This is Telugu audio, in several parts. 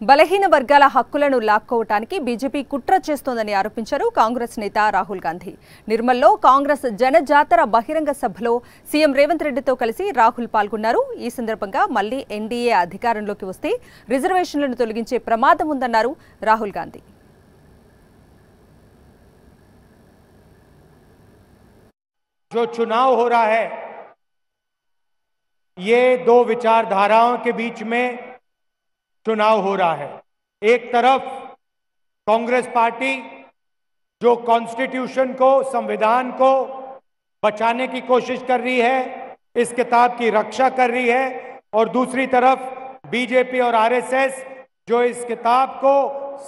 బలహీన వర్గాల హక్కులను లాక్కోవటానికి బీజేపీ కుట్ర చేస్తోందని ఆరోపించారు కాంగ్రెస్ నేత రాహుల్ గాంధీ. నిర్మల్లో కాంగ్రెస్ జనజాతర బహిరంగ సభలో సీఎం రేవంత్ రెడ్డితో కలిసి రాహుల్ పాల్గొన్నారు. ఈ సందర్భంగా మళ్లీ ఎన్డీఏ అధికారంలోకి వస్తే రిజర్వేషన్లను తొలగించే ప్రమాదం ఉందన్నారు రాహుల్ గాంధీ. जो चुनाव हो रहा है ये दो विचारधाराओं के बीच में चुनाव हो रहा है। एक तरफ कांग्रेस पार्टी जो कॉन्स्टिट्यूशन को, संविधान को बचाने की कोशिश कर रही है, इस किताब की रक्षा कर रही है, और दूसरी तरफ बीजेपी और आरएसएस जो इस किताब को,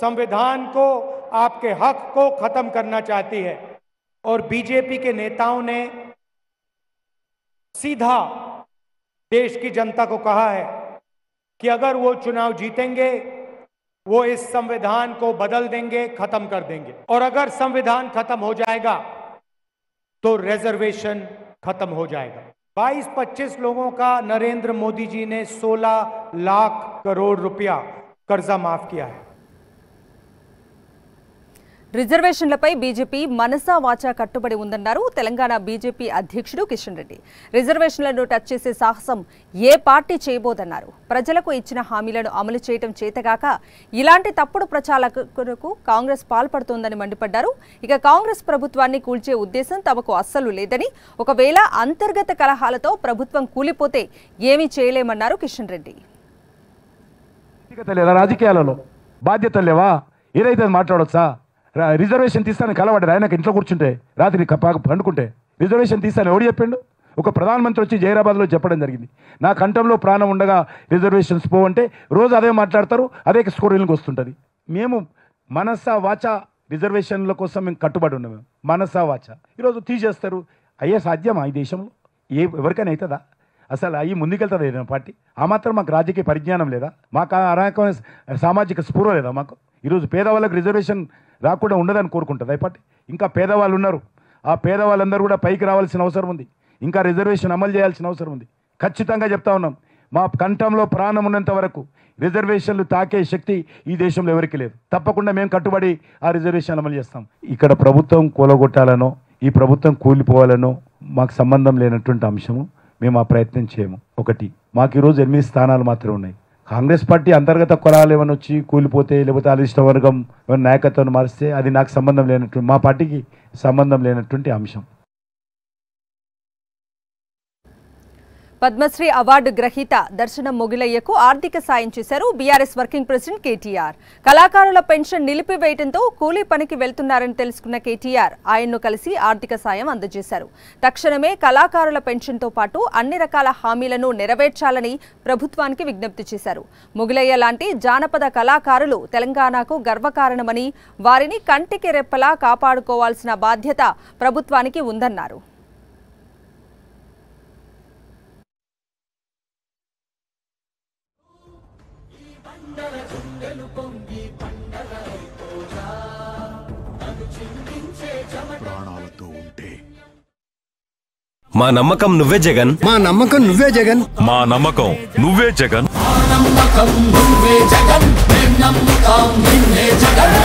संविधान को, आपके हक को खत्म करना चाहती है। और बीजेपी के नेताओं ने सीधा देश की जनता को कहा है कि अगर वो चुनाव जीतेंगे वो इस संविधान को बदल देंगे, खत्म कर देंगे, और अगर संविधान खत्म हो जाएगा तो रिजर्वेशन खत्म हो जाएगा। 22-25 लोगों का नरेंद्र मोदी जी ने 16 लाख करोड़ रुपया कर्जा माफ किया है। రిజర్వేషన్లపై బీజేపీ మనసా వాచా కట్టుబడి ఉందన్నారు తెలంగాణ బీజేపీ అధ్యక్షుడు కిషన్ రెడ్డి. రిజర్వేషన్లను టచ్ చేసే సాహసం ఏ పార్టీ చేయబోదన్నారు. ప్రజలకు ఇచ్చిన హామీలను అమలు చేయడం చేతగాక ఇలాంటి తప్పుడు ప్రచారాలకు కాంగ్రెస్ పాల్పడుతోందని మండిపడ్డారు. ఇక కాంగ్రెస్ ప్రభుత్వాన్ని కూల్చే ఉద్దేశం తమకు అస్సలు లేదని, ఒకవేళ అంతర్గత కలహాలతో ప్రభుత్వం కూలిపోతే ఏమీ చేయలేమన్నారు కిషన్ రెడ్డి. రాజకీయాలలో బాధ్యత లేవా? ఏదైతే మాట్లాడొచ్చా? రిజర్వేషన్ తీస్తాను కలవాడు ఆయనకు ఇంట్లో కూర్చుంటే రాత్రి పండుకుంటే రిజర్వేషన్ తీస్తాను ఎవడు చెప్పిండు? ఒక ప్రధానమంత్రి వచ్చి జైరాబాద్లో చెప్పడం జరిగింది, నా కంఠంలో ప్రాణం ఉండగా రిజర్వేషన్స్ పోవంటే రోజు అదే మాట్లాడతారు, అదే స్కోరింగ్కి వస్తుంటుంది. మేము మనసా వాచా రిజర్వేషన్ల కోసం మేము కట్టుబడి ఉన్నాం. మేము మనసా వాచా ఈరోజు తీసేస్తారు. అయ్యే సాధ్యమా ఈ దేశంలో? ఎవరికైనా అవుతుందా? అసలు అయ్యి ముందుకెళ్తుంది ఏదైనా పార్టీ? ఆ మాత్రం మాకు రాజకీయ పరిజ్ఞానం లేదా? మాకు ఆ రకమైన సామాజిక స్పృహ లేదా? మాకు ఈరోజు పేదవాళ్ళకు రిజర్వేషన్ రాకుండా ఉండదని కోరుకుంటుంది ఈ పార్టీ. ఇంకా పేదవాళ్ళు ఉన్నారు, ఆ పేదవాళ్ళందరూ కూడా పైకి రావాల్సిన అవసరం ఉంది. ఇంకా రిజర్వేషన్ అమలు చేయాల్సిన అవసరం ఉంది. ఖచ్చితంగా చెప్తా ఉన్నాం, మా కంఠంలో ప్రాణం ఉన్నంత వరకు రిజర్వేషన్లు తాకే శక్తి ఈ దేశంలో ఎవరికి లేదు. తప్పకుండా మేము కట్టుబడి ఆ రిజర్వేషన్ అమలు చేస్తాం. ఇక్కడ ప్రభుత్వం కూలగొట్టాలనో ఈ ప్రభుత్వం కూలిపోవాలనో మాకు సంబంధం లేనటువంటి అంశము. మేము ఆ ప్రయత్నం చేయము. ఒకటి, మాకు ఈరోజు 8 స్థానాలు మాత్రమే ఉన్నాయి. కాంగ్రెస్ పార్టీ అంతర్గత కులాలు ఏమైనా వచ్చి కూలిపోతే, లేకపోతే అలిష్ట వర్గం ఏమైనా నాయకత్వాన్ని మారిస్తే అది నాకు సంబంధం లేనటువంటి, మా పార్టీకి సంబంధం లేనటువంటి అంశం. పద్మశ్రీ అవార్డు గ్రహీత దర్శనం మొగిలయ్యకు ఆర్థిక సాయం చేశారు బీఆర్ఎస్ వర్కింగ్ ప్రెసిడెంట్ కేటీఆర్. కళాకారుల పెన్షన్ నిలిపివేయడంతో కూలీ పనికి వెళ్తున్నారని తెలుసుకున్న కేటీఆర్ ఆయన్ను కలిసి ఆర్థిక సాయం అందజేశారు. తక్షణమే కళాకారుల పెన్షన్తో పాటు అన్ని రకాల హామీలను నెరవేర్చాలని ప్రభుత్వానికి విజ్ఞప్తి చేశారు. మొగిలయ్య లాంటి జానపద కళాకారులు తెలంగాణకు గర్వకారణమని, వారిని కంటికి రెప్పలా కాపాడుకోవాల్సిన బాధ్యత ప్రభుత్వానికి ఉందన్నారు. ప్రాణాలతో ఉంటే మా నమ్మకం నువ్వే జగన్, మా నమ్మకం నువ్వే జగన్, మా నమ్మకం నువ్వే జగన్, నమ్మకం నువ్వే జగన్, నమ్మకం నిన్నే జగన్.